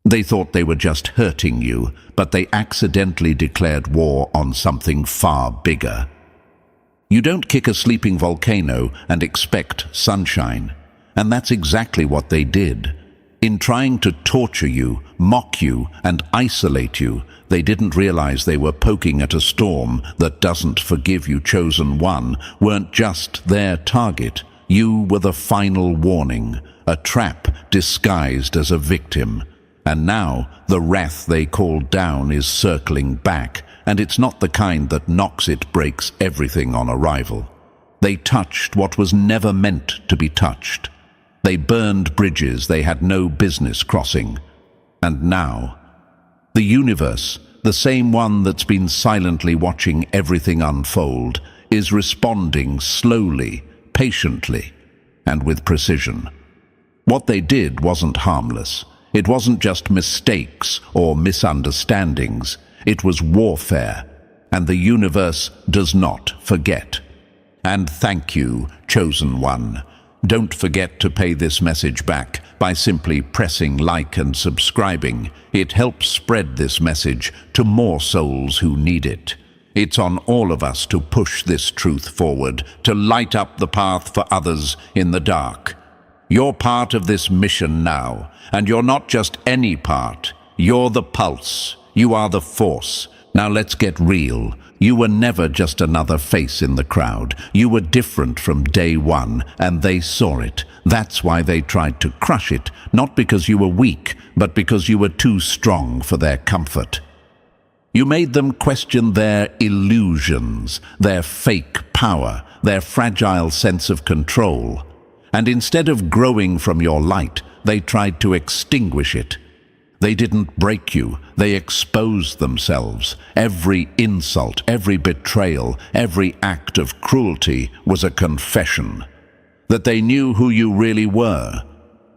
They thought they were just hurting you, but they accidentally declared war on something far bigger. You don't kick a sleeping volcano and expect sunshine, and that's exactly what they did. In trying to torture you, mock you, and isolate you, they didn't realize they were poking at a storm that doesn't forgive you. Chosen One weren't just their target. You were the final warning, a trap disguised as a victim. And now the wrath they called down is circling back, and it's not the kind that knocks it breaks everything on arrival. They touched what was never meant to be touched. They burned bridges they had no business crossing. And now, the universe, the same one that's been silently watching everything unfold, is responding slowly, patiently, and with precision. What they did wasn't harmless. It wasn't just mistakes or misunderstandings. It was warfare, and the universe does not forget. And thank you, Chosen One. Don't forget to pay this message back by simply pressing like and subscribing. It helps spread this message to more souls who need it. It's on all of us to push this truth forward, to light up the path for others in the dark. You're part of this mission now, and you're not just any part. You're the pulse. You are the force. Now let's get real. You were never just another face in the crowd. You were different from day one, and they saw it. That's why they tried to crush it, not because you were weak, but because you were too strong for their comfort. You made them question their illusions, their fake power, their fragile sense of control. And instead of growing from your light, they tried to extinguish it. They didn't break you, they exposed themselves. Every insult, every betrayal, every act of cruelty was a confession that they knew who you really were.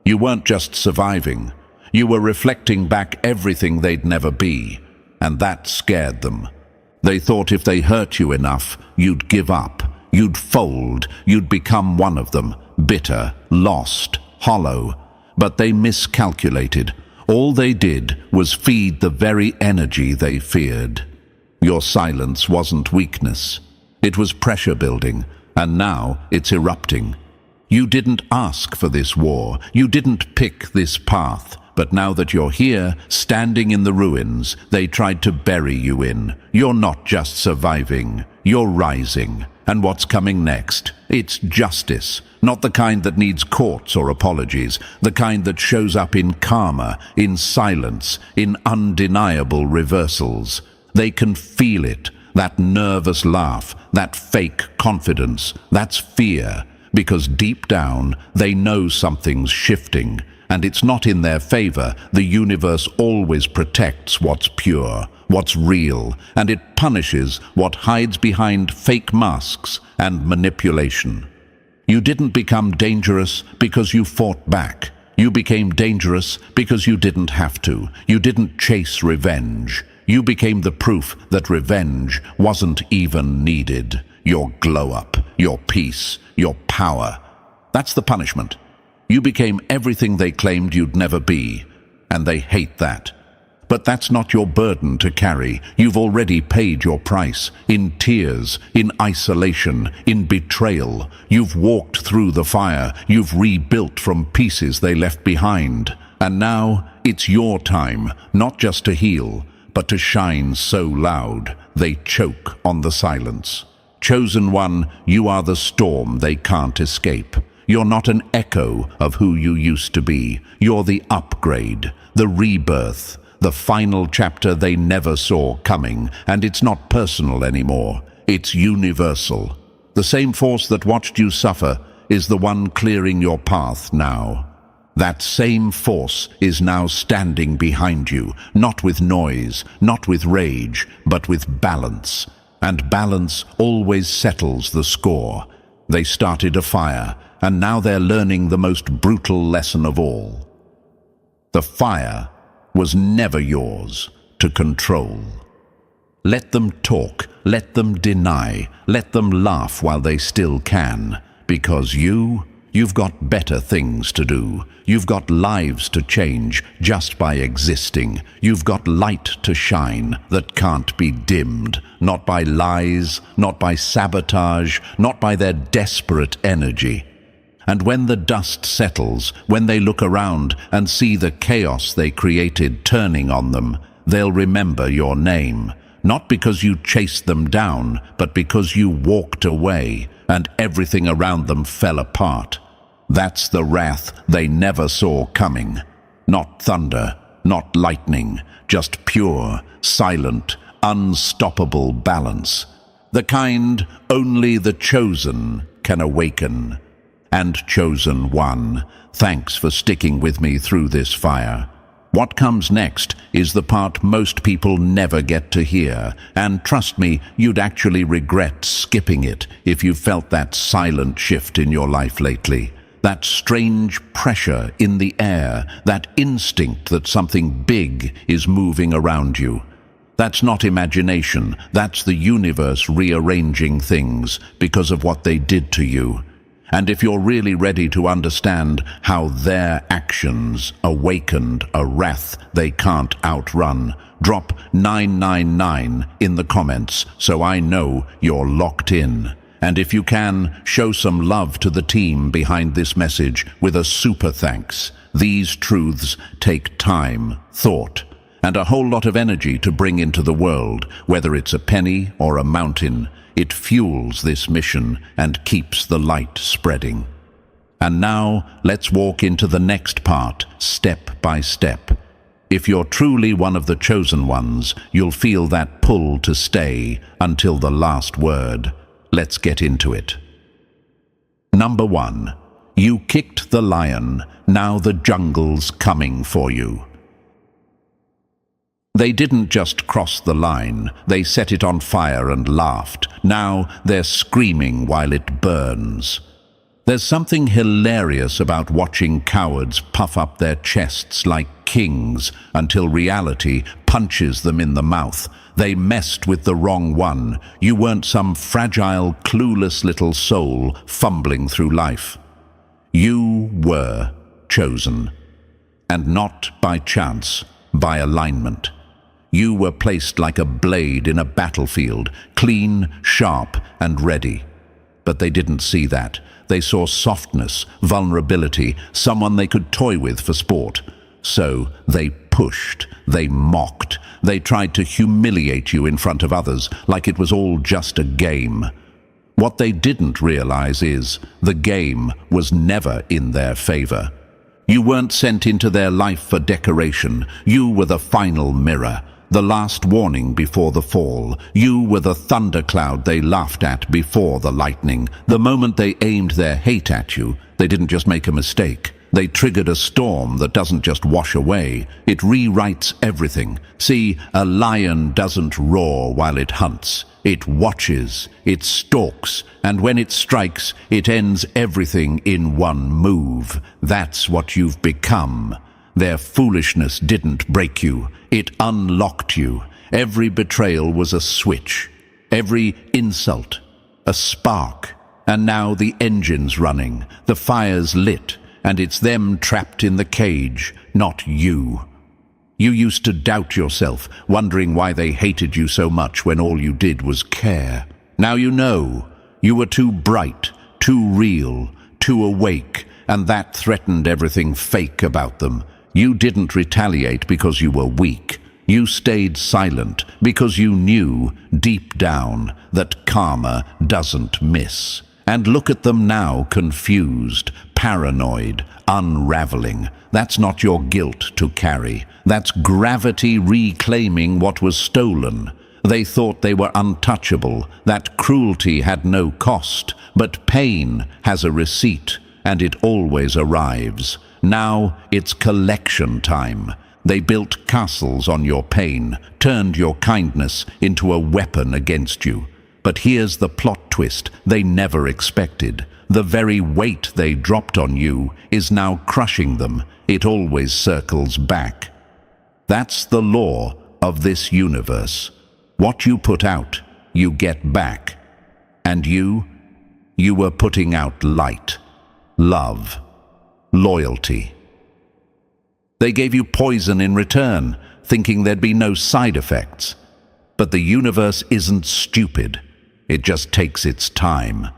You weren't just surviving, you were reflecting back everything they'd never be, and that scared them. They thought if they hurt you enough, you'd give up, you'd fold, you'd become one of them, bitter, lost, hollow. But they miscalculated. All they did was feed the very energy they feared. Your silence wasn't weakness. It was pressure building, and now it's erupting. You didn't ask for this war. You didn't pick this path. But now that you're here, standing in the ruins, they tried to bury you in. You're not just surviving. You're rising. And what's coming next? It's justice. Not the kind that needs courts or apologies, the kind that shows up in karma, in silence, in undeniable reversals. They can feel it, that nervous laugh, that fake confidence, that's fear, because deep down they know something's shifting, and it's not in their favor. The universe always protects what's pure, what's real, and it punishes what hides behind fake masks and manipulation. You didn't become dangerous because you fought back. You became dangerous because you didn't have to. You didn't chase revenge. You became the proof that revenge wasn't even needed. Your glow-up, your peace, your power. That's the punishment. You became everything they claimed you'd never be, and they hate that. But that's not your burden to carry. You've already paid your price, in tears, in isolation, in betrayal. You've walked through the fire. You've rebuilt from pieces they left behind. And now it's your time, not just to heal, but to shine so loud they choke on the silence. Chosen One, you are the storm they can't escape. You're not an echo of who you used to be. You're the upgrade, the rebirth, the final chapter they never saw coming, and it's not personal anymore. It's universal. The same force that watched you suffer is the one clearing your path now. That same force is now standing behind you, not with noise, not with rage, but with balance. And balance always settles the score. They started a fire, and now they're learning the most brutal lesson of all. The fire was never yours to control. Let them talk, let them deny, let them laugh while they still can, because you You've got better things to do. You've got lives to change just by existing. You've got light to shine that can't be dimmed, not by lies, not by sabotage, not by their desperate energy. And when the dust settles, when they look around and see the chaos they created turning on them, they'll remember your name, not because you chased them down, but because you walked away and everything around them fell apart. That's the wrath they never saw coming. Not thunder, not lightning, just pure, silent, unstoppable balance. The kind only the chosen can awaken. And chosen one, thanks for sticking with me through this fire. What comes next is the part most people never get to hear, and trust me, you'd actually regret skipping it if you felt that silent shift in your life lately. That strange pressure in the air, that instinct that something big is moving around you. That's not imagination, that's the universe rearranging things because of what they did to you. And if you're really ready to understand how their actions awakened a wrath they can't outrun, drop 999 in the comments so I know you're locked in. And if you can, show some love to the team behind this message with a super thanks. These truths take time, thought, and a whole lot of energy to bring into the world, whether it's a penny or a mountain. It fuels this mission and keeps the light spreading. And now, let's walk into the next part, step by step. If you're truly one of the chosen ones, you'll feel that pull to stay until the last word. Let's get into it. Number 1. You kicked the lion, now the jungle's coming for you. They didn't just cross the line, they set it on fire and laughed. Now they're screaming while it burns. There's something hilarious about watching cowards puff up their chests like kings until reality punches them in the mouth. They messed with the wrong one. You weren't some fragile, clueless little soul fumbling through life. You were chosen. And not by chance, by alignment. You were placed like a blade in a battlefield, clean, sharp, and ready. But they didn't see that. They saw softness, vulnerability, someone they could toy with for sport. So they pushed, they mocked, they tried to humiliate you in front of others, like it was all just a game. What they didn't realize is the game was never in their favor. You weren't sent into their life for decoration. You were the final mirror. The last warning before the fall. You were the thundercloud they laughed at before the lightning. The moment they aimed their hate at you, they didn't just make a mistake. They triggered a storm that doesn't just wash away. It rewrites everything. See, a lion doesn't roar while it hunts. It watches, it stalks, and when it strikes, it ends everything in one move. That's what you've become. Their foolishness didn't break you. It unlocked you. Every betrayal was a switch. Every insult, a spark. And now the engine's running, the fire's lit, and it's them trapped in the cage, not you. You used to doubt yourself, wondering why they hated you so much when all you did was care. Now you know. You were too bright, too real, too awake, and that threatened everything fake about them. You didn't retaliate because you were weak. You stayed silent because you knew, deep down, that karma doesn't miss. And look at them now, confused, paranoid, unraveling. That's not your guilt to carry. That's gravity reclaiming what was stolen. They thought they were untouchable, that cruelty had no cost, but pain has a receipt, and it always arrives. Now it's collection time. They built castles on your pain, turned your kindness into a weapon against you. But here's the plot twist they never expected. The very weight they dropped on you is now crushing them. It always circles back. That's the law of this universe. What you put out, you get back. And you were putting out light. love, loyalty. They gave you poison in return, thinking there'd be no side effects. But the universe isn't stupid. It just takes its time.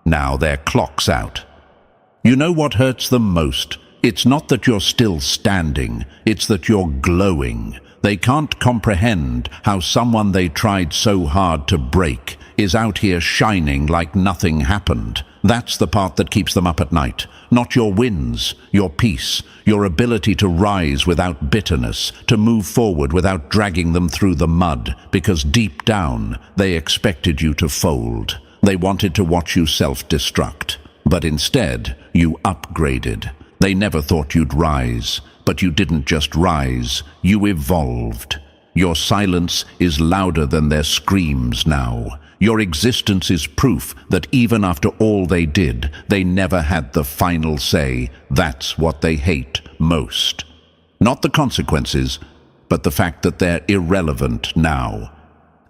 Now their clock's out. You know what hurts them most? It's not that you're still standing, it's that you're glowing. They can't comprehend how someone they tried so hard to break is out here shining like nothing happened. That's the part that keeps them up at night. Not your wins, your peace, your ability to rise without bitterness, to move forward without dragging them through the mud, because deep down they expected you to fold. They wanted to watch you self-destruct, but instead you upgraded. They never thought you'd rise, but you didn't just rise, you evolved. Your silence is louder than their screams now. Your existence is proof that even after all they did, they never had the final say. That's what they hate most. Not the consequences, but the fact that they're irrelevant now.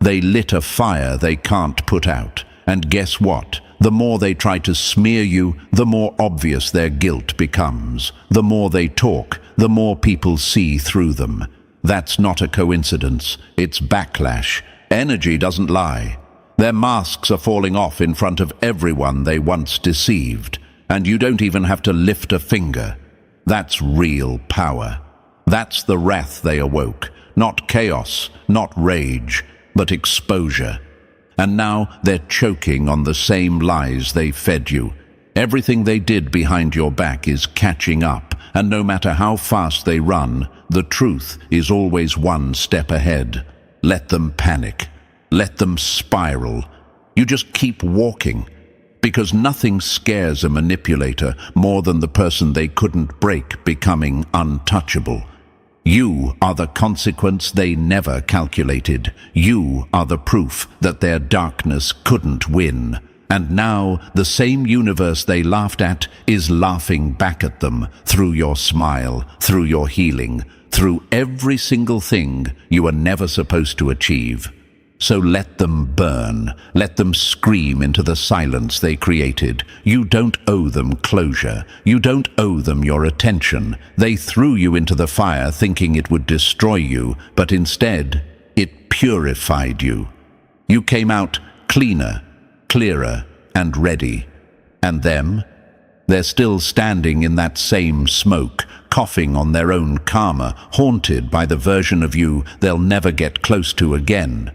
They lit a fire they can't put out. And guess what? The more they try to smear you, the more obvious their guilt becomes. The more they talk, the more people see through them. That's not a coincidence. It's backlash. Energy doesn't lie. Their masks are falling off in front of everyone they once deceived, and you don't even have to lift a finger. That's real power. That's the wrath they awoke. Not chaos, not rage, but exposure. And now they're choking on the same lies they fed you. Everything they did behind your back is catching up, and no matter how fast they run, the truth is always one step ahead. Let them panic. Let them spiral. You just keep walking, because nothing scares a manipulator more than the person they couldn't break becoming untouchable. You are the consequence they never calculated. You are the proof that their darkness couldn't win. And now the same universe they laughed at is laughing back at them through your smile, through your healing, through every single thing you were never supposed to achieve. So let them burn, let them scream into the silence they created. You don't owe them closure. You don't owe them your attention. They threw you into the fire thinking it would destroy you, but instead, it purified you. You came out cleaner, clearer, and ready. And them? They're still standing in that same smoke, coughing on their own karma, haunted by the version of you they'll never get close to again.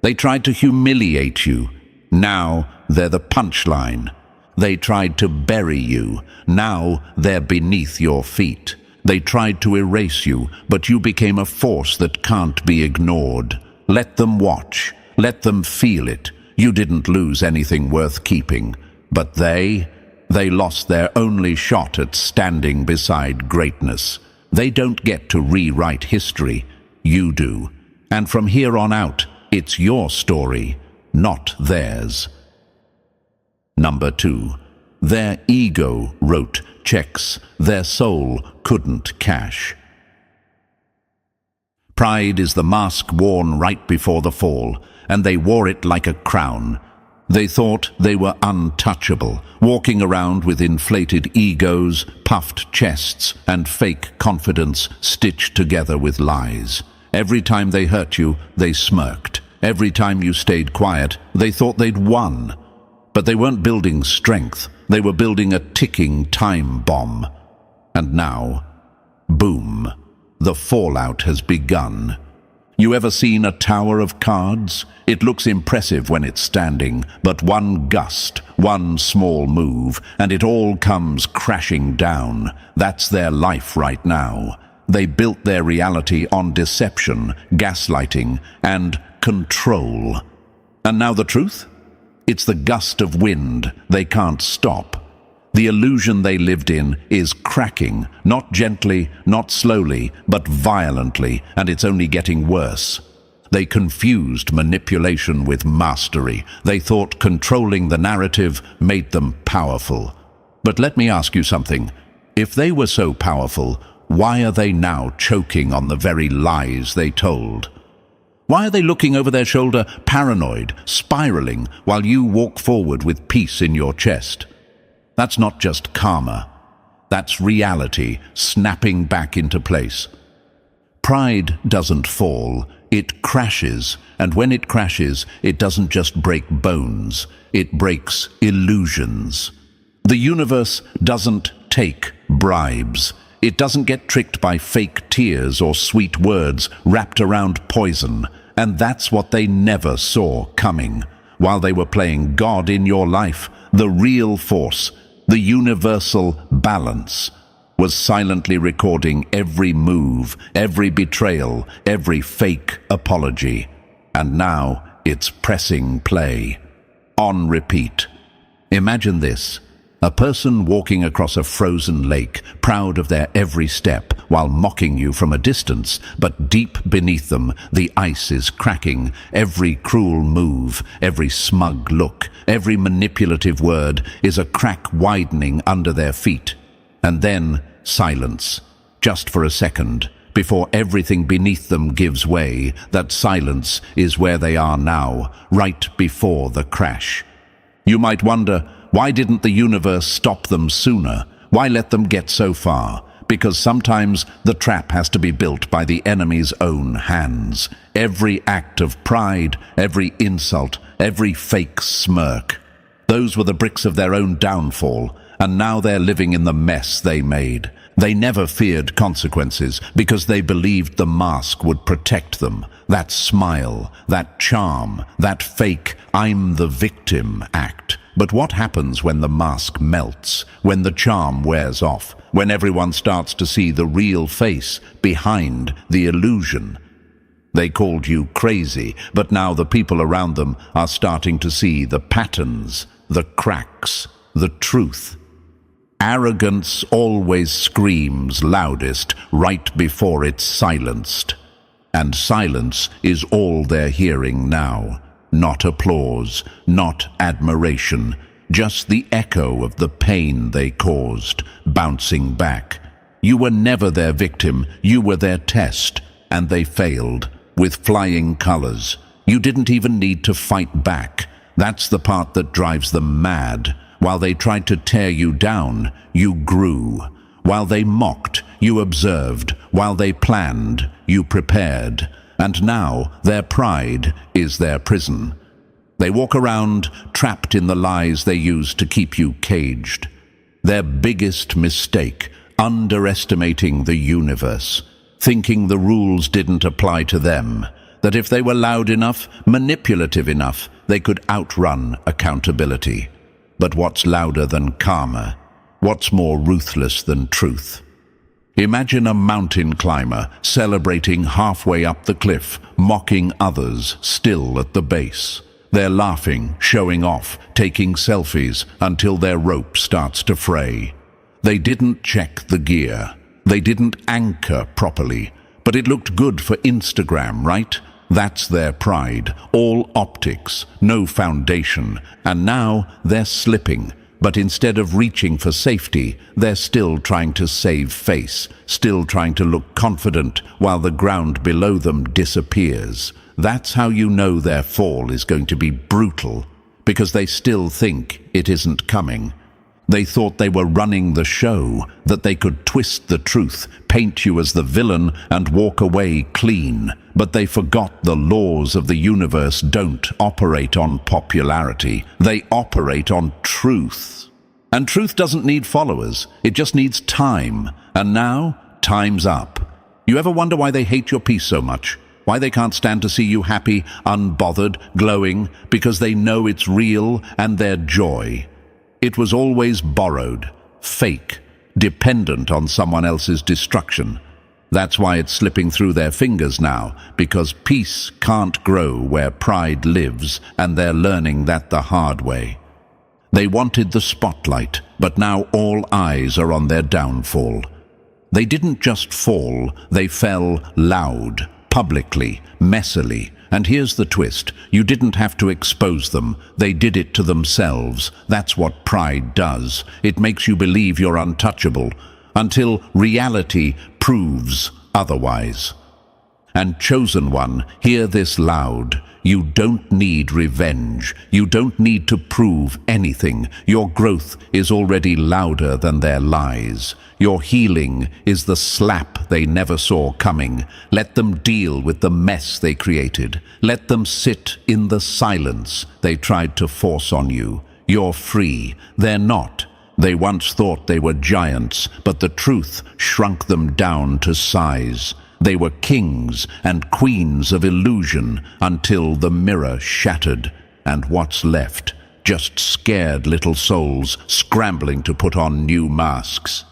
They tried to humiliate you. Now they're the punchline. They tried to bury you. Now they're beneath your feet. They tried to erase you, but you became a force that can't be ignored. Let them watch. Let them feel it. You didn't lose anything worth keeping. But they lost their only shot at standing beside greatness. They don't get to rewrite history. You do. And from here on out, it's your story, not theirs. Number 2. Their ego wrote checks their soul couldn't cash. Pride is the mask worn right before the fall, and they wore it like a crown. They thought they were untouchable, walking around with inflated egos, puffed chests, and fake confidence stitched together with lies. Every time they hurt you, they smirked. Every time you stayed quiet, they thought they'd won. But they weren't building strength. They were building a ticking time bomb. And now, boom, the fallout has begun. You ever seen a tower of cards? It looks impressive when it's standing, but one gust, one small move, and it all comes crashing down. That's their life right now. They built their reality on deception, gaslighting, and control. And now the truth? It's the gust of wind they can't stop. The illusion they lived in is cracking, not gently, not slowly, but violently, and it's only getting worse. They confused manipulation with mastery. They thought controlling the narrative made them powerful. But let me ask you something. If they were so powerful, why are they now choking on the very lies they told? Why are they looking over their shoulder, paranoid, spiraling, while you walk forward with peace in your chest? That's not just karma. That's reality snapping back into place. Pride doesn't fall, it crashes, and when it crashes, it doesn't just break bones, it breaks illusions. The universe doesn't take bribes. It doesn't get tricked by fake tears or sweet words wrapped around poison, and that's what they never saw coming. While they were playing God in your life, the real force, the universal balance, was silently recording every move, every betrayal, every fake apology. And now it's pressing play. On repeat. Imagine this. A person walking across a frozen lake, proud of their every step, while mocking you from a distance, but deep beneath them, the ice is cracking. Every cruel move, every smug look, every manipulative word is a crack widening under their feet. And then silence, just for a second, before everything beneath them gives way. That silence is where they are now, right before the crash. You might wonder, why didn't the universe stop them sooner? Why let them get so far? Because sometimes the trap has to be built by the enemy's own hands. Every act of pride, every insult, every fake smirk. Those were the bricks of their own downfall, and now they're living in the mess they made. They never feared consequences because they believed the mask would protect them. That smile, that charm, that fake "I'm the victim" act. But what happens when the mask melts, when the charm wears off, when everyone starts to see the real face behind the illusion? They called you crazy, but now the people around them are starting to see the patterns, the cracks, the truth. Arrogance always screams loudest right before it's silenced. And silence is all they're hearing now. Not applause, not admiration, just the echo of the pain they caused, bouncing back. You were never their victim, you were their test, and they failed, with flying colors. You didn't even need to fight back. That's the part that drives them mad. While they tried to tear you down, you grew. While they mocked, you observed. While they planned, you prepared. And now their pride is their prison. They walk around trapped in the lies they use to keep you caged. Their biggest mistake, underestimating the universe, thinking the rules didn't apply to them, that if they were loud enough, manipulative enough, they could outrun accountability. But what's louder than karma? What's more ruthless than truth? Imagine a mountain climber celebrating halfway up the cliff, mocking others still at the base. They're laughing, showing off, taking selfies until their rope starts to fray. They didn't check the gear. They didn't anchor properly. But it looked good for Instagram, right? That's their pride. All optics, no foundation. And now they're slipping. But instead of reaching for safety, they're still trying to save face, still trying to look confident while the ground below them disappears. That's how you know their fall is going to be brutal, because they still think it isn't coming. They thought they were running the show, that they could twist the truth, paint you as the villain, and walk away clean. But they forgot the laws of the universe don't operate on popularity. They operate on truth. And truth doesn't need followers. It just needs time. And now, time's up. You ever wonder why they hate your peace so much? Why they can't stand to see you happy, unbothered, glowing? Because they know it's real and their joy. It was always borrowed, fake, dependent on someone else's destruction. That's why it's slipping through their fingers now, because peace can't grow where pride lives, and they're learning that the hard way. They wanted the spotlight, but now all eyes are on their downfall. They didn't just fall, they fell loud, publicly, messily. And here's the twist. You didn't have to expose them. They did it to themselves. That's what pride does. It makes you believe you're untouchable, until reality proves otherwise. And chosen one, hear this loud. You don't need revenge. You don't need to prove anything. Your growth is already louder than their lies. Your healing is the slap they never saw coming. Let them deal with the mess they created. Let them sit in the silence they tried to force on you. You're free. They're not. They once thought they were giants, but the truth shrunk them down to size. They were kings and queens of illusion until the mirror shattered, and what's left? Just scared little souls scrambling to put on new masks.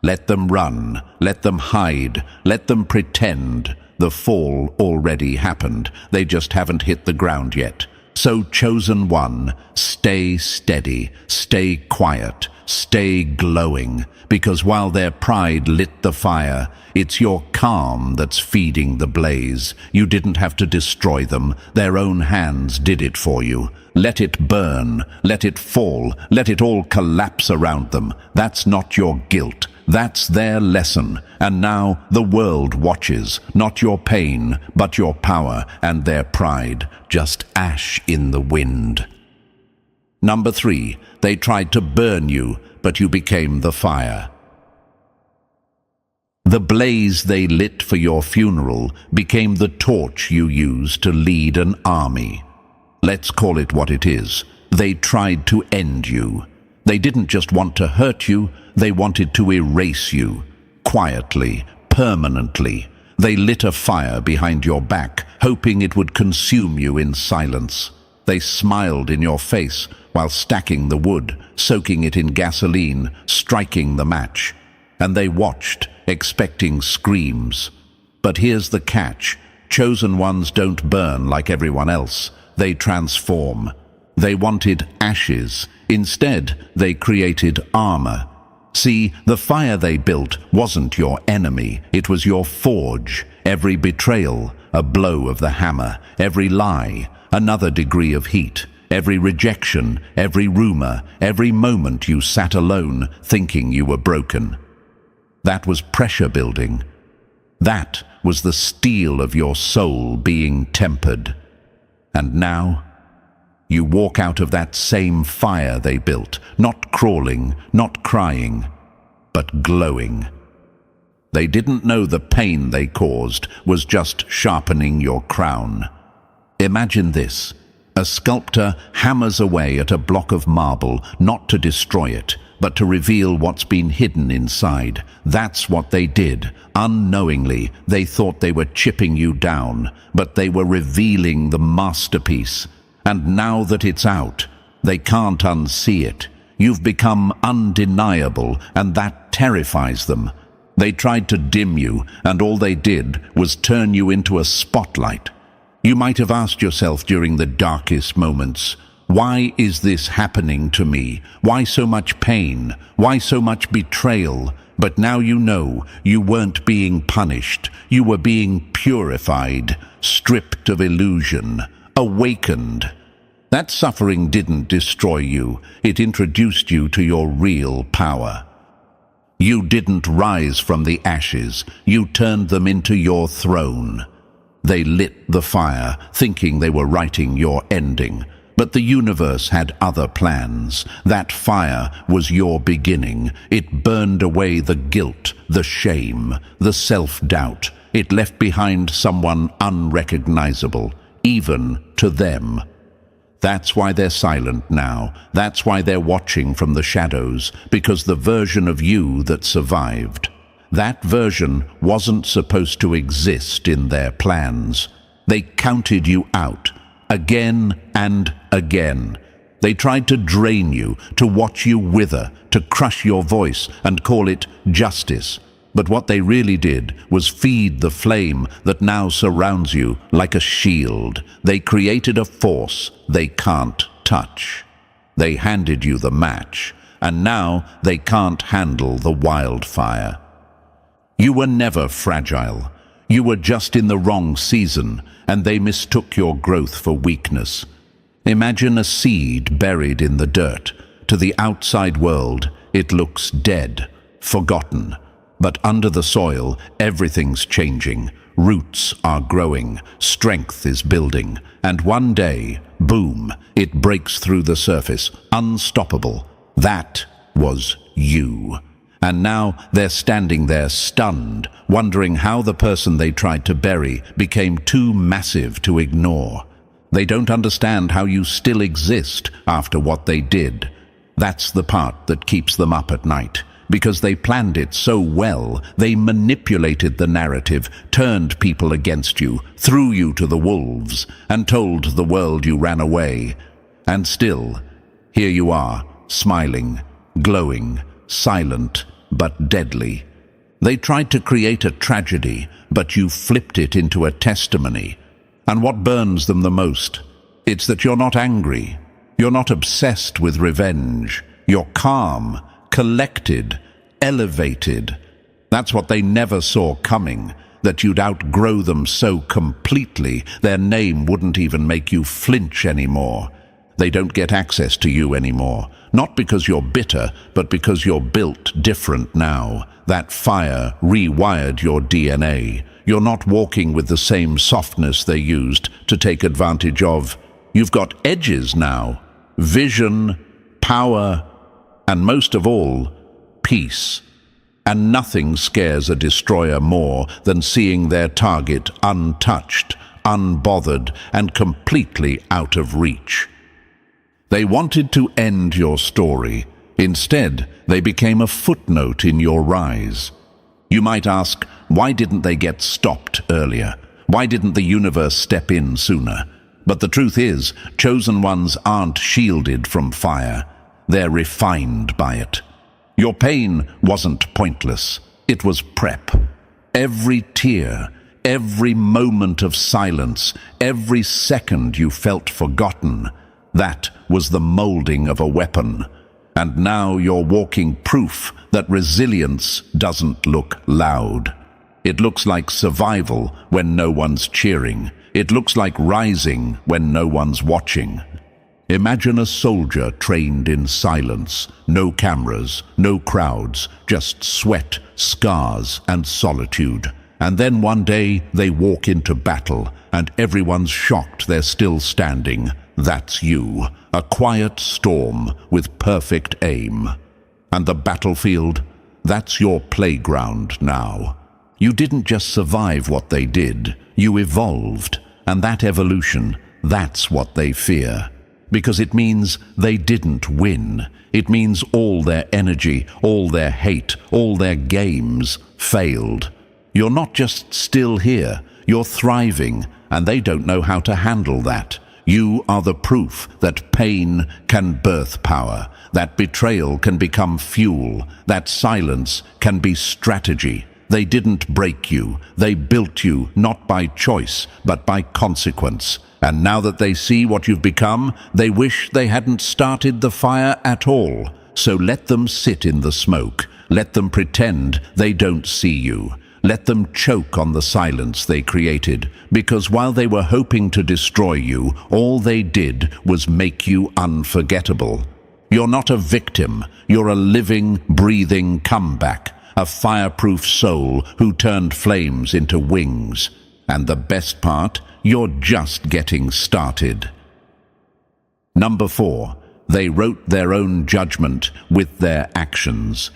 Let them run, let them hide, let them pretend. The fall already happened. They just haven't hit the ground yet. So, chosen one, stay steady, stay quiet, stay glowing, because while their pride lit the fire, it's your calm that's feeding the blaze. You didn't have to destroy them. Their own hands did it for you. Let it burn, let it fall, let it all collapse around them. That's not your guilt. That's their lesson. And now the world watches, not your pain, but your power and their pride, just ash in the wind. Number 3, they tried to burn you, but you became the fire. The blaze they lit for your funeral became the torch you used to lead an army. Let's call it what it is. They tried to end you. They didn't just want to hurt you, they wanted to erase you. Quietly, permanently. They lit a fire behind your back, hoping it would consume you in silence. They smiled in your face while stacking the wood, soaking it in gasoline, striking the match. And they watched, expecting screams. But here's the catch. Chosen ones don't burn like everyone else. They transform. They wanted ashes. Instead, they created armor. See, the fire they built wasn't your enemy. It was your forge. Every betrayal, a blow of the hammer. Every lie, another degree of heat. Every rejection, every rumor, every moment you sat alone thinking you were broken. That was pressure building. That was the steel of your soul being tempered. And now, you walk out of that same fire they built, not crawling, not crying, but glowing. They didn't know the pain they caused was just sharpening your crown. Imagine this. A sculptor hammers away at a block of marble, not to destroy it, but to reveal what's been hidden inside. That's what they did. Unknowingly, they thought they were chipping you down, but they were revealing the masterpiece. And now that it's out, they can't unsee it. You've become undeniable, and that terrifies them. They tried to dim you, and all they did was turn you into a spotlight. You might have asked yourself during the darkest moments, why is this happening to me? Why so much pain? Why so much betrayal? But now you know you weren't being punished. You were being purified, stripped of illusion, awakened. That suffering didn't destroy you. It introduced you to your real power. You didn't rise from the ashes. You turned them into your throne. They lit the fire, thinking they were writing your ending. But the universe had other plans. That fire was your beginning. It burned away the guilt, the shame, the self-doubt. It left behind someone unrecognizable, even to them. That's why they're silent now. That's why they're watching from the shadows, because the version of you that survived, that version wasn't supposed to exist in their plans. They counted you out, again and again. They tried to drain you, to watch you wither, to crush your voice and call it justice. But what they really did was feed the flame that now surrounds you like a shield. They created a force they can't touch. They handed you the match, and now they can't handle the wildfire. You were never fragile. You were just in the wrong season, and they mistook your growth for weakness. Imagine a seed buried in the dirt. To the outside world, it looks dead, forgotten. But under the soil, everything's changing. roots are growing, strength is building, and one day, boom, it breaks through the surface, unstoppable. That was you. And now they're standing there stunned, wondering how the person they tried to bury became too massive to ignore. They don't understand how you still exist after what they did. That's the part that keeps them up at night. Because they planned it so well, they manipulated the narrative, turned people against you, threw you to the wolves, and told the world you ran away. And still, here you are, smiling, glowing, silent, but deadly. They tried to create a tragedy, but you flipped it into a testimony. And what burns them the most? It's that you're not angry. You're not obsessed with revenge. You're calm, collected, elevated. That's what they never saw coming, that you'd outgrow them so completely their name wouldn't even make you flinch anymore. They don't get access to you anymore, not because you're bitter, but because you're built different now. That fire rewired your DNA. You're not walking with the same softness they used to take advantage of. You've got edges now, vision, power, and most of all, peace. And nothing scares a destroyer more than seeing their target untouched, unbothered, and completely out of reach. They wanted to end your story. Instead, they became a footnote in your rise. You might ask, why didn't they get stopped earlier? Why didn't the universe step in sooner? But the truth is, chosen ones aren't shielded from fire. They're refined by it. Your pain wasn't pointless. It was prep. Every tear, every moment of silence, every second you felt forgotten, that was the molding of a weapon. And now you're walking proof that resilience doesn't look loud. It looks like survival when no one's cheering. It looks like rising when no one's watching. Imagine a soldier trained in silence, no cameras, no crowds, just sweat, scars, and solitude. And then one day they walk into battle, and everyone's shocked they're still standing. That's you, a quiet storm with perfect aim. And the battlefield, that's your playground now. You didn't just survive what they did, you evolved. And that evolution, that's what they fear. Because it means they didn't win. It means all their energy, all their hate, all their games failed. You're not just still here, you're thriving, and they don't know how to handle that. You are the proof that pain can birth power, that betrayal can become fuel, that silence can be strategy. They didn't break you. They built you, not by choice, but by consequence. And now that they see what you've become, they wish they hadn't started the fire at all. So let them sit in the smoke. Let them pretend they don't see you. Let them choke on the silence they created, because while they were hoping to destroy you, all they did was make you unforgettable. You're not a victim. You're a living, breathing comeback. A fireproof soul who turned flames into wings. And the best part, you're just getting started. Number 4, they wrote their own judgment with their actions.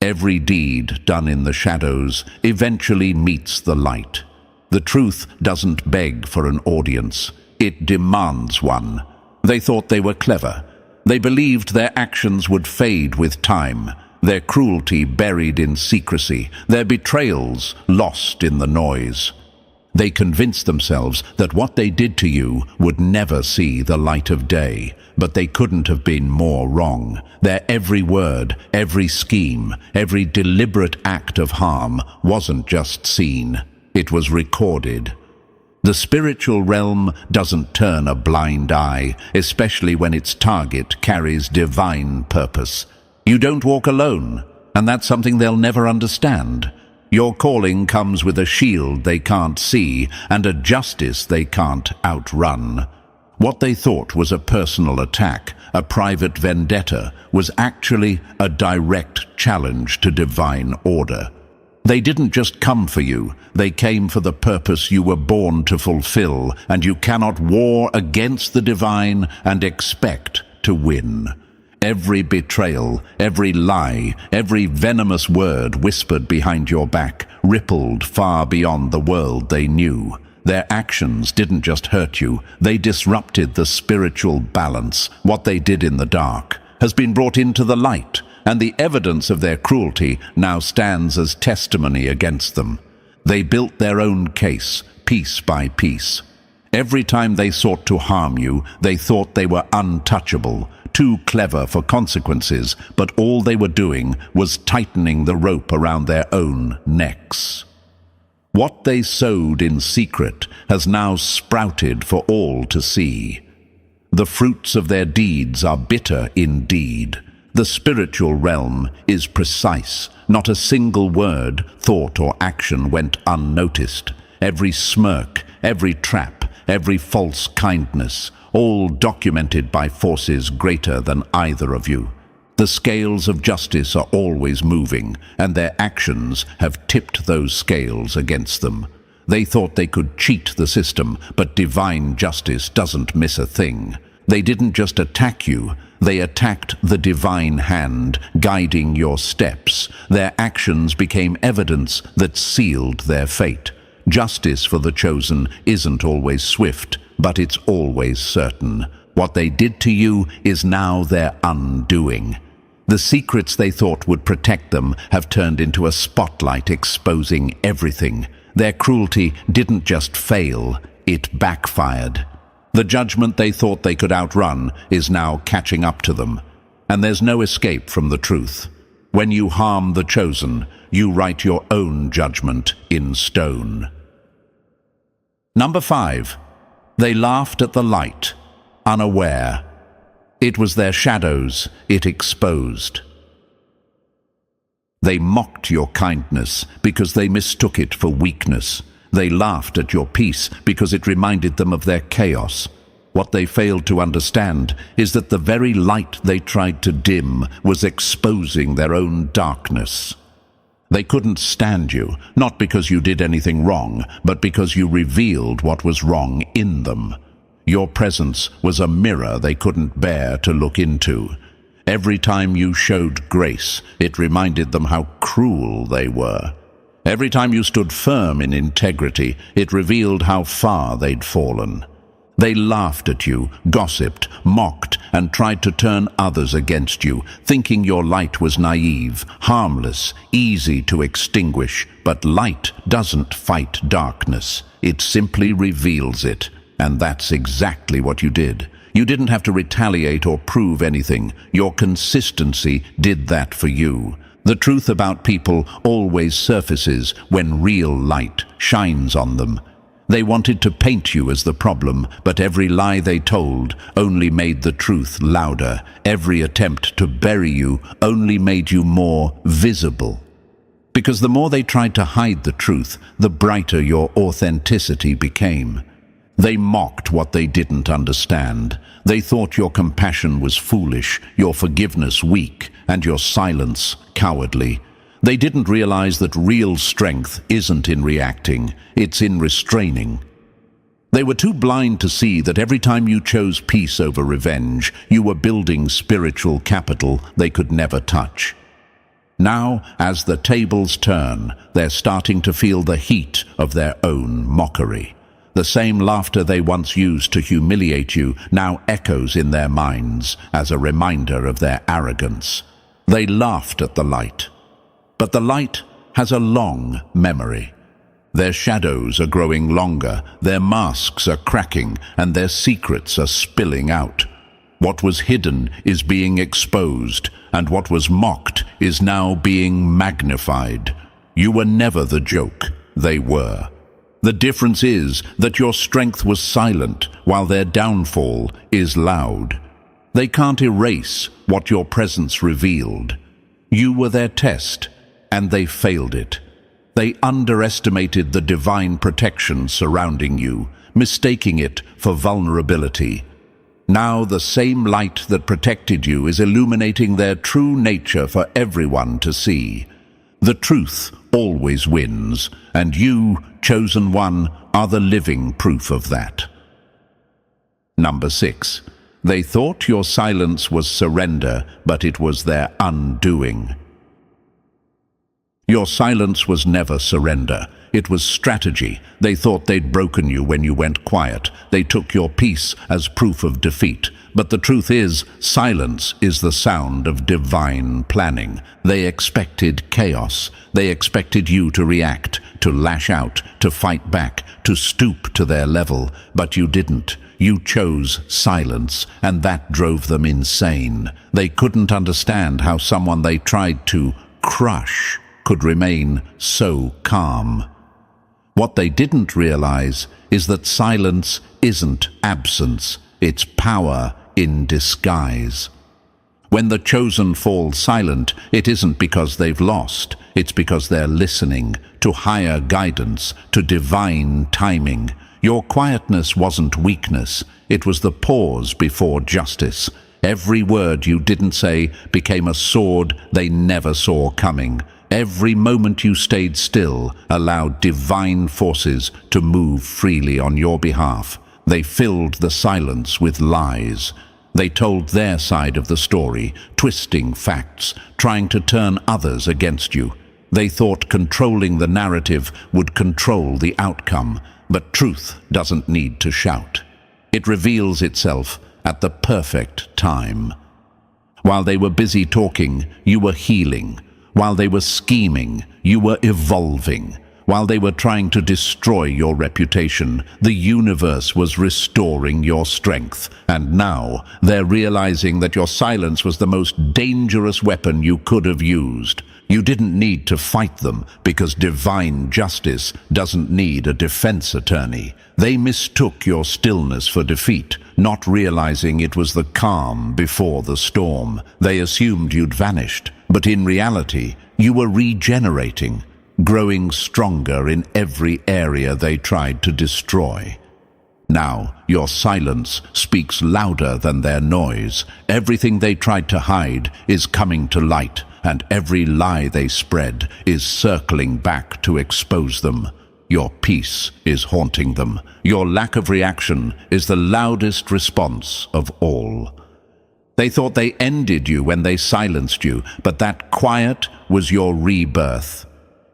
Every deed done in the shadows eventually meets the light. The truth doesn't beg for an audience. It demands one. They thought they were clever. They believed their actions would fade with time. Their cruelty buried in secrecy, their betrayals lost in the noise. They convinced themselves that what they did to you would never see the light of day, but they couldn't have been more wrong. Their every word, every scheme, every deliberate act of harm wasn't just seen, it was recorded. The spiritual realm doesn't turn a blind eye, especially when its target carries divine purpose. You don't walk alone, and that's something they'll never understand. Your calling comes with a shield they can't see and a justice they can't outrun. What they thought was a personal attack, a private vendetta, was actually a direct challenge to divine order. They didn't just come for you, they came for the purpose you were born to fulfill, and you cannot war against the divine and expect to win. Every betrayal, every lie, every venomous word whispered behind your back rippled far beyond the world they knew. Their actions didn't just hurt you, they disrupted the spiritual balance. What they did in the dark has been brought into the light, and the evidence of their cruelty now stands as testimony against them. They built their own case, piece by piece. Every time they sought to harm you, they thought they were untouchable, too clever for consequences, but all they were doing was tightening the rope around their own necks. What they sowed in secret has now sprouted for all to see. The fruits of their deeds are bitter indeed. The spiritual realm is precise. Not a single word, thought, or action went unnoticed. Every smirk, every trap, every false kindness, all documented by forces greater than either of you. The scales of justice are always moving, and their actions have tipped those scales against them. They thought they could cheat the system, but divine justice doesn't miss a thing. They didn't just attack you, they attacked the divine hand, guiding your steps. Their actions became evidence that sealed their fate. Justice for the chosen isn't always swift, but it's always certain. What they did to you is now their undoing. The secrets they thought would protect them have turned into a spotlight exposing everything. Their cruelty didn't just fail, it backfired. The judgment they thought they could outrun is now catching up to them. And there's no escape from the truth. When you harm the chosen, you write your own judgment in stone. Number 5. They laughed at the light, unaware. It was their shadows it exposed. They mocked your kindness because they mistook it for weakness. They laughed at your peace because it reminded them of their chaos. What they failed to understand is that the very light they tried to dim was exposing their own darkness. They couldn't stand you, not because you did anything wrong, but because you revealed what was wrong in them. Your presence was a mirror they couldn't bear to look into. Every time you showed grace, it reminded them how cruel they were. Every time you stood firm in integrity, it revealed how far they'd fallen. They laughed at you, gossiped, mocked, and tried to turn others against you, thinking your light was naive, harmless, easy to extinguish. But light doesn't fight darkness. It simply reveals it. And that's exactly what you did. You didn't have to retaliate or prove anything. Your consistency did that for you. The truth about people always surfaces when real light shines on them. They wanted to paint you as the problem, but every lie they told only made the truth louder. Every attempt to bury you only made you more visible. Because the more they tried to hide the truth, the brighter your authenticity became. They mocked what they didn't understand. They thought your compassion was foolish, your forgiveness weak, and your silence cowardly. They didn't realize that real strength isn't in reacting, it's in restraining. They were too blind to see that every time you chose peace over revenge, you were building spiritual capital they could never touch. Now, as the tables turn, they're starting to feel the heat of their own mockery. The same laughter they once used to humiliate you now echoes in their minds as a reminder of their arrogance. They laughed at the light. But the light has a long memory. Their shadows are growing longer, their masks are cracking, and their secrets are spilling out. What was hidden is being exposed, and what was mocked is now being magnified. You were never the joke, they were. The difference is that your strength was silent, while their downfall is loud. They can't erase what your presence revealed. You were their test, and they failed it. They underestimated the divine protection surrounding you, mistaking it for vulnerability. Now the same light that protected you is illuminating their true nature for everyone to see. The truth always wins, and you, chosen one, are the living proof of that. Number 6. They thought your silence was surrender, but it was their undoing. Your silence was never surrender. It was strategy. They thought they'd broken you when you went quiet. They took your peace as proof of defeat. But the truth is, silence is the sound of divine planning. They expected chaos. They expected you to react, to lash out, to fight back, to stoop to their level. But you didn't. You chose silence, and that drove them insane. They couldn't understand how someone they tried to crush could remain so calm. What they didn't realize is that silence isn't absence, it's power in disguise. When the chosen fall silent, it isn't because they've lost, it's because they're listening to higher guidance, to divine timing. Your quietness wasn't weakness, it was the pause before justice. Every word you didn't say became a sword they never saw coming. Every moment you stayed still allowed divine forces to move freely on your behalf. They filled the silence with lies. They told their side of the story, twisting facts, trying to turn others against you. They thought controlling the narrative would control the outcome, but truth doesn't need to shout. It reveals itself at the perfect time. While they were busy talking, you were healing. While they were scheming, you were evolving. While they were trying to destroy your reputation, the universe was restoring your strength. And now, they're realizing that your silence was the most dangerous weapon you could have used. You didn't need to fight them, because divine justice doesn't need a defense attorney. They mistook your stillness for defeat, not realizing it was the calm before the storm. They assumed you'd vanished, but in reality, you were regenerating, growing stronger in every area they tried to destroy. Now, your silence speaks louder than their noise. Everything they tried to hide is coming to light, and every lie they spread is circling back to expose them. Your peace is haunting them. Your lack of reaction is the loudest response of all. They thought they ended you when they silenced you, but that quiet was your rebirth.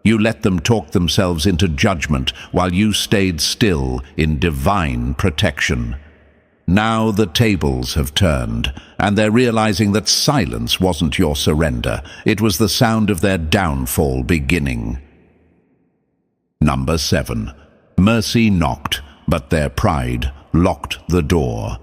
You let them talk themselves into judgment while you stayed still in divine protection. Now the tables have turned, and they're realizing that silence wasn't your surrender. It was the sound of their downfall beginning. Number 7. Mercy knocked, but their pride locked the door.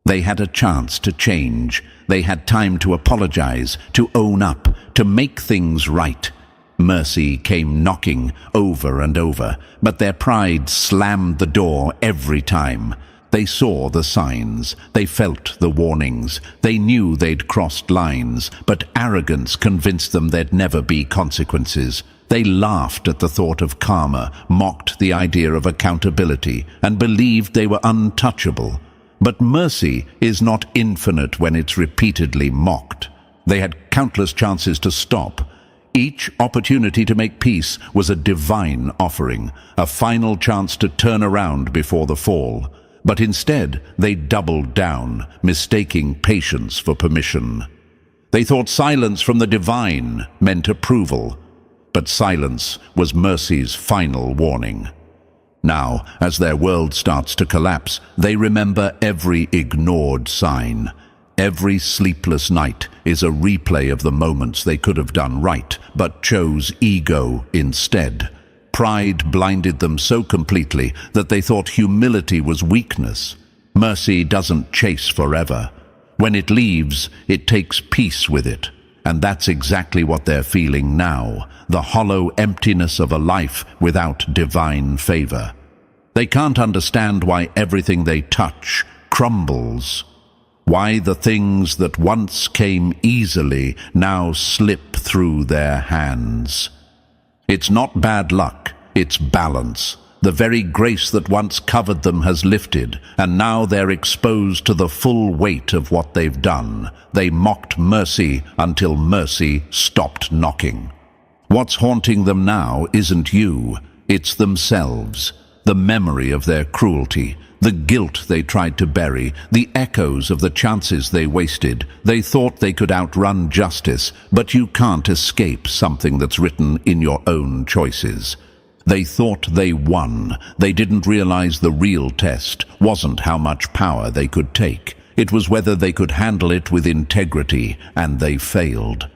They had a chance to change. They had time to apologize, to own up, to make things right. Mercy came knocking over and over, but their pride slammed the door every time. They saw the signs, they felt the warnings, they knew they'd crossed lines, but arrogance convinced them there'd never be consequences. They laughed at the thought of karma, mocked the idea of accountability, and believed they were untouchable. But mercy is not infinite when it's repeatedly mocked. They had countless chances to stop. Each opportunity to make peace was a divine offering, a final chance to turn around before the fall. But instead, they doubled down, mistaking patience for permission. They thought silence from the divine meant approval, but silence was mercy's final warning. Now, as their world starts to collapse, they remember every ignored sign. Every sleepless night is a replay of the moments they could have done right, but chose ego instead. Pride blinded them so completely that they thought humility was weakness. Mercy doesn't chase forever. When it leaves, it takes peace with it. And that's exactly what they're feeling now, the hollow emptiness of a life without divine favor. They can't understand why everything they touch crumbles, why the things that once came easily now slip through their hands. It's not bad luck, it's balance. The very grace that once covered them has lifted, and now they're exposed to the full weight of what they've done. They mocked mercy until mercy stopped knocking. What's haunting them now isn't you, it's themselves, the memory of their cruelty, the guilt they tried to bury, the echoes of the chances they wasted. They thought they could outrun justice, but you can't escape something that's written in your own choices. They thought they won. They didn't realize the real test wasn't how much power they could take. It was whether they could handle it with integrity, and they failed.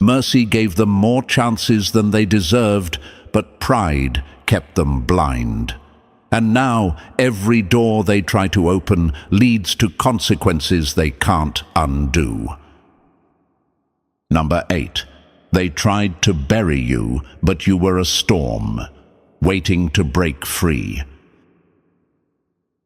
Mercy gave them more chances than they deserved, but pride kept them blind. And now, every door they try to open leads to consequences they can't undo. Number 8. They tried to bury you, but you were a storm, waiting to break free.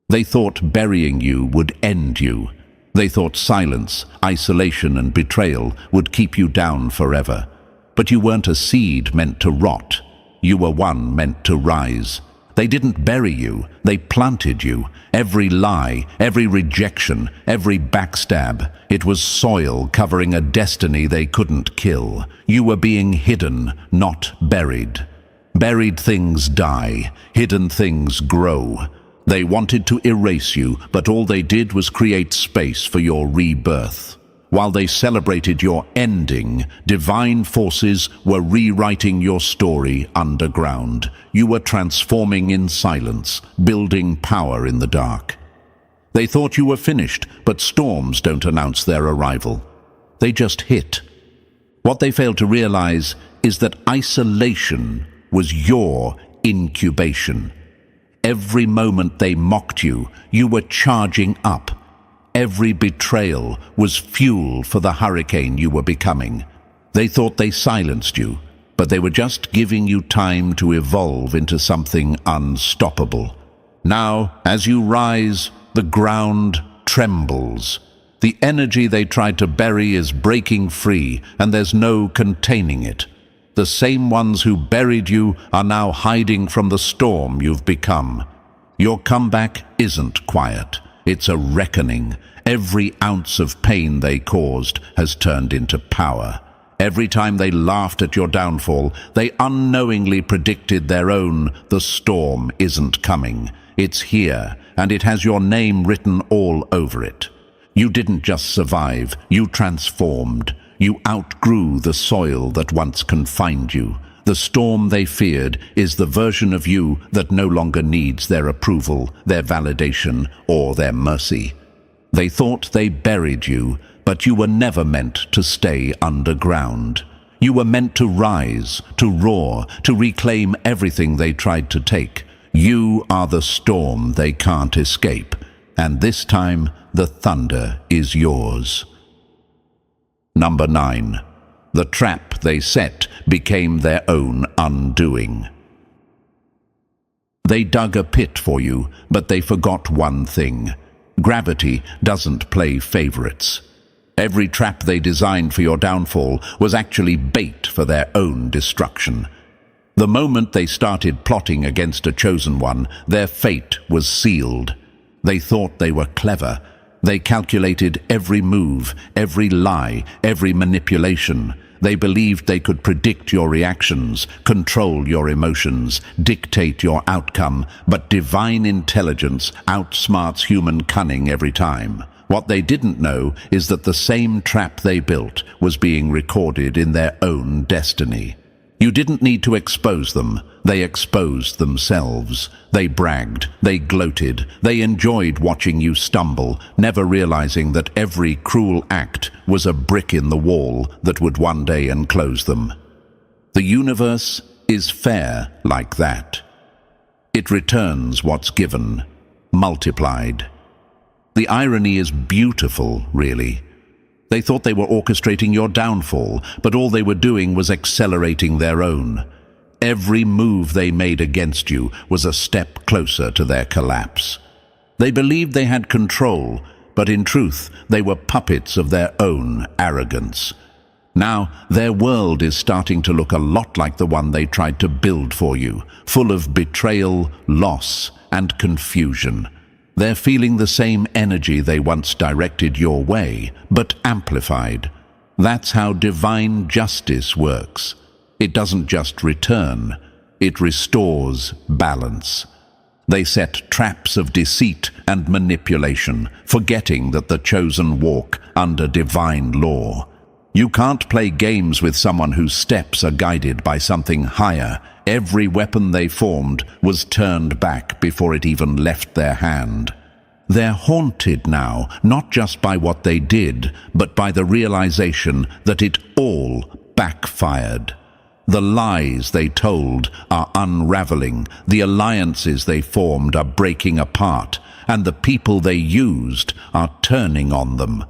They thought burying you would end you. They thought silence, isolation, and betrayal would keep you down forever. But you weren't a seed meant to rot. You were one meant to rise. They didn't bury you, they planted you. Every lie, every rejection, every backstab, it was soil covering a destiny they couldn't kill. You were being hidden, not buried. Buried things die, hidden things grow. They wanted to erase you, but all they did was create space for your rebirth. While they celebrated your ending, divine forces were rewriting your story underground. You were transforming in silence, building power in the dark. They thought you were finished, but storms don't announce their arrival. They just hit. What they failed to realize is that isolation was your incubation. Every moment they mocked you, you were charging up. Every betrayal was fuel for the hurricane you were becoming. They thought they silenced you, but they were just giving you time to evolve into something unstoppable. Now, as you rise, the ground trembles. The energy they tried to bury is breaking free, and there's no containing it. The same ones who buried you are now hiding from the storm you've become. Your comeback isn't quiet. It's a reckoning. Every ounce of pain they caused has turned into power. Every time they laughed at your downfall, they unknowingly predicted their own. The storm isn't coming. It's here, and it has your name written all over it. You didn't just survive, you transformed. You outgrew the soil that once confined you. The storm they feared is the version of you that no longer needs their approval, their validation, or their mercy. They thought they buried you, but you were never meant to stay underground. You were meant to rise, to roar, to reclaim everything they tried to take. You are the storm they can't escape, and this time the thunder is yours. Number 9. The trap they set became their own undoing. They dug a pit for you, but they forgot one thing. Gravity doesn't play favorites. Every trap they designed for your downfall was actually bait for their own destruction. The moment they started plotting against a chosen one, their fate was sealed. They thought they were clever. They calculated every move, every lie, every manipulation. They believed they could predict your reactions, control your emotions, dictate your outcome, but divine intelligence outsmarts human cunning every time. What they didn't know is that the same trap they built was being recorded in their own destiny. You didn't need to expose them. They exposed themselves. They bragged, they gloated, they enjoyed watching you stumble, never realizing that every cruel act was a brick in the wall that would one day enclose them. The universe is fair like that. It returns what's given, multiplied. The irony is beautiful, really. They thought they were orchestrating your downfall, but all they were doing was accelerating their own. Every move they made against you was a step closer to their collapse. They believed they had control, but in truth, they were puppets of their own arrogance. Now, their world is starting to look a lot like the one they tried to build for you, full of betrayal, loss, and confusion. They're feeling the same energy they once directed your way, but amplified. That's how divine justice works. It doesn't just return, it restores balance. They set traps of deceit and manipulation, forgetting that the chosen walk under divine law. You can't play games with someone whose steps are guided by something higher. Every weapon they formed was turned back before it even left their hand. They're haunted now, not just by what they did, but by the realization that it all backfired. The lies they told are unraveling, the alliances they formed are breaking apart, and the people they used are turning on them.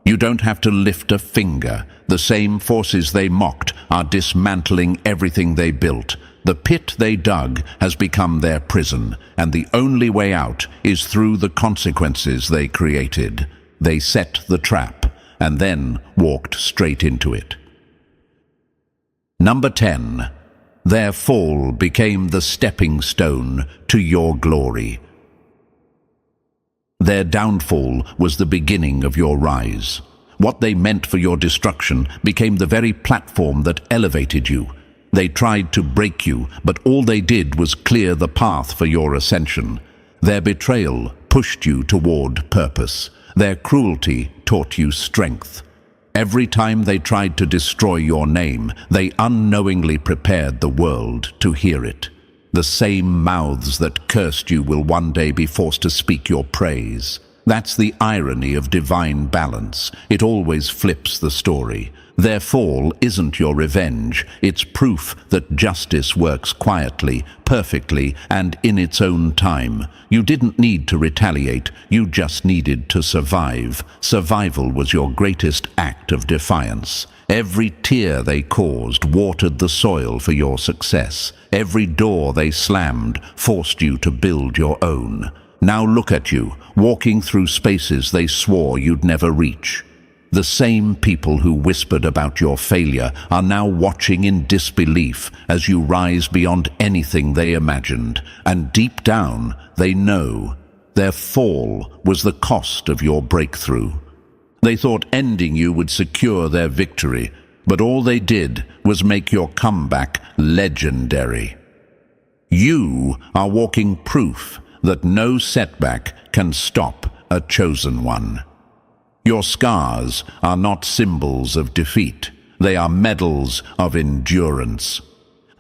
You don't have to lift a finger. The same forces they mocked are dismantling everything they built. The pit they dug has become their prison, and the only way out is through the consequences they created. They set the trap, and then walked straight into it. Number 10. Their fall became the stepping stone to your glory. Their downfall was the beginning of your rise. What they meant for your destruction became the very platform that elevated you. They tried to break you, but all they did was clear the path for your ascension. Their betrayal pushed you toward purpose. Their cruelty taught you strength. Every time they tried to destroy your name, they unknowingly prepared the world to hear it. The same mouths that cursed you will one day be forced to speak your praise. That's the irony of divine balance. It always flips the story. Their fall isn't your revenge. It's proof that justice works quietly, perfectly, and in its own time. You didn't need to retaliate. You just needed to survive. Survival was your greatest act of defiance. Every tear they caused watered the soil for your success. Every door they slammed forced you to build your own. Now look at you, walking through spaces they swore you'd never reach. The same people who whispered about your failure are now watching in disbelief as you rise beyond anything they imagined. And deep down, they know their fall was the cost of your breakthrough. They thought ending you would secure their victory, but all they did was make your comeback legendary. You are walking proof that no setback can stop a chosen one. Your scars are not symbols of defeat. They are medals of endurance.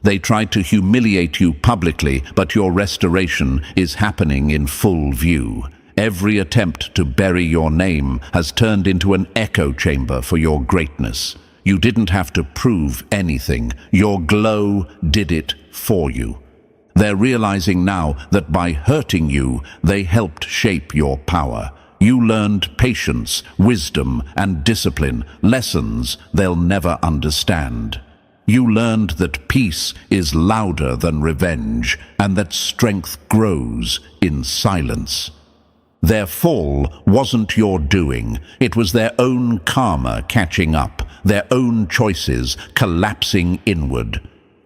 They tried to humiliate you publicly, but your restoration is happening in full view. Every attempt to bury your name has turned into an echo chamber for your greatness. You didn't have to prove anything. Your glow did it for you. They're realizing now that by hurting you, they helped shape your power. You learned patience, wisdom, and discipline, lessons they'll never understand. You learned that peace is louder than revenge, and that strength grows in silence. Their fall wasn't your doing. It was their own karma catching up, their own choices collapsing inward.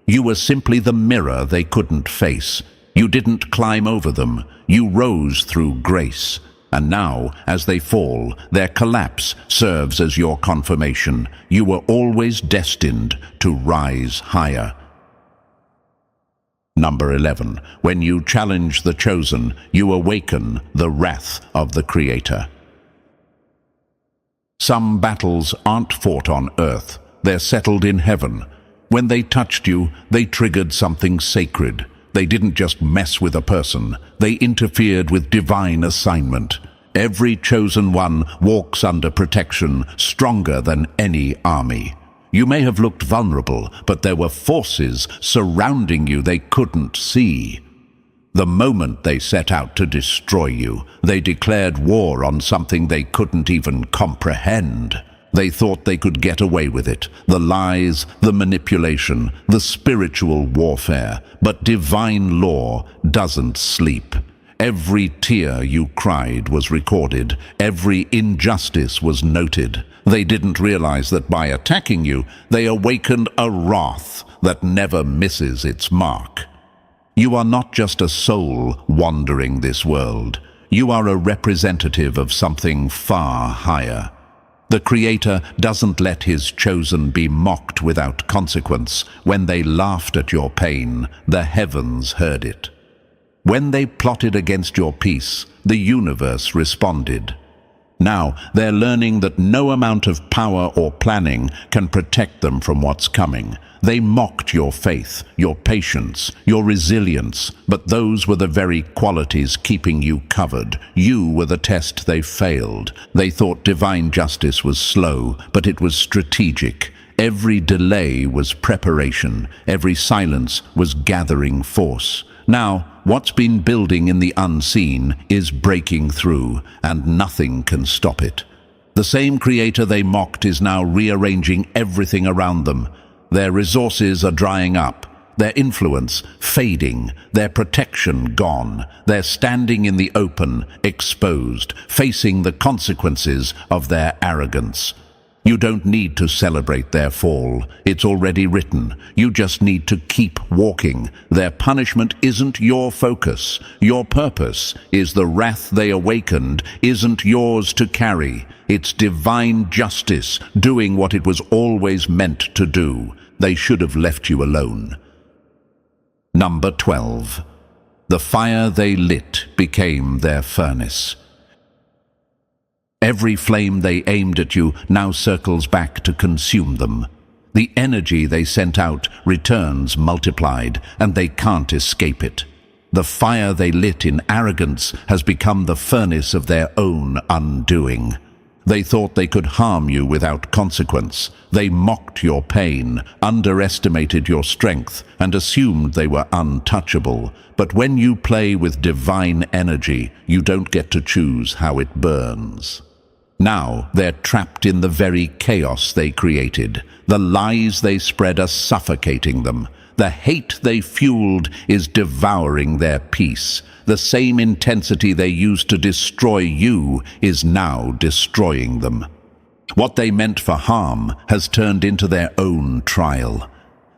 You were simply the mirror they couldn't face. You didn't climb over them. You rose through grace. And now, as they fall, their collapse serves as your confirmation. You were always destined to rise higher. Number 11. When you challenge the chosen, you awaken the wrath of the Creator. Some battles aren't fought on earth. They're settled in heaven. When they touched you, they triggered something sacred. They didn't just mess with a person. They interfered with divine assignment. Every chosen one walks under protection, stronger than any army. You may have looked vulnerable, but there were forces surrounding you they couldn't see. The moment they set out to destroy you, they declared war on something they couldn't even comprehend. They thought they could get away with it, the lies, the manipulation, the spiritual warfare. But divine law doesn't sleep. Every tear you cried was recorded. Every injustice was noted. They didn't realize that by attacking you, they awakened a wrath that never misses its mark. You are not just a soul wandering this world. You are a representative of something far higher. The Creator doesn't let His chosen be mocked without consequence. When they laughed at your pain, the heavens heard it. When they plotted against your peace, the universe responded. Now they're learning that no amount of power or planning can protect them from what's coming. They mocked your faith, your patience, your resilience, but those were the very qualities keeping you covered. You were the test they failed. They thought divine justice was slow, but it was strategic. Every delay was preparation. Every silence was gathering force. Now, what's been building in the unseen is breaking through, and nothing can stop it. The same Creator they mocked is now rearranging everything around them. Their resources are drying up, their influence fading, their protection gone. They're standing in the open, exposed, facing the consequences of their arrogance. You don't need to celebrate their fall. It's already written. You just need to keep walking. Their punishment isn't your focus. Your purpose is the wrath they awakened isn't yours to carry. It's divine justice doing what it was always meant to do. They should have left you alone. Number 12. The fire they lit became their furnace. Every flame they aimed at you now circles back to consume them. The energy they sent out returns multiplied, and they can't escape it. The fire they lit in arrogance has become the furnace of their own undoing. They thought they could harm you without consequence. They mocked your pain, underestimated your strength, and assumed they were untouchable. But when you play with divine energy, you don't get to choose how it burns. Now they're trapped in the very chaos they created. The lies they spread are suffocating them. The hate they fueled is devouring their peace. The same intensity they used to destroy you is now destroying them. What they meant for harm has turned into their own trial.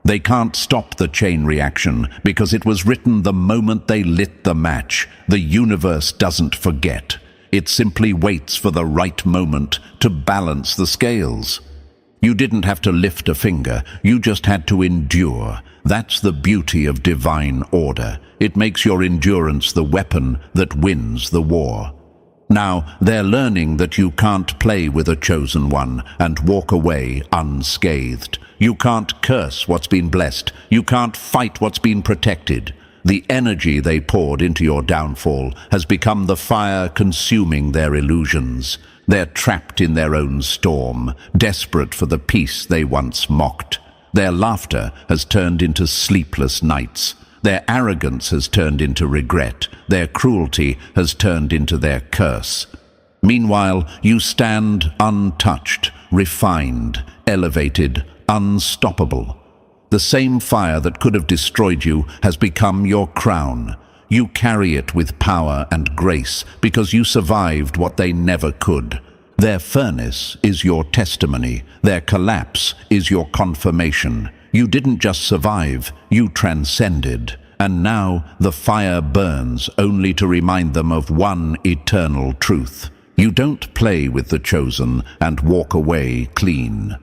They can't stop the chain reaction because it was written the moment they lit the match. The universe doesn't forget. It simply waits for the right moment to balance the scales. You didn't have to lift a finger, you just had to endure. That's the beauty of divine order. It makes your endurance the weapon that wins the war. Now, they're learning that you can't play with a chosen one and walk away unscathed. You can't curse what's been blessed. You can't fight what's been protected. The energy they poured into your downfall has become the fire consuming their illusions. They're trapped in their own storm, desperate for the peace they once mocked. Their laughter has turned into sleepless nights. Their arrogance has turned into regret. Their cruelty has turned into their curse. Meanwhile, you stand untouched, refined, elevated, unstoppable. The same fire that could have destroyed you has become your crown. You carry it with power and grace because you survived what they never could. Their furnace is your testimony. Their collapse is your confirmation. You didn't just survive, you transcended. And now the fire burns only to remind them of one eternal truth. You don't play with the chosen and walk away clean.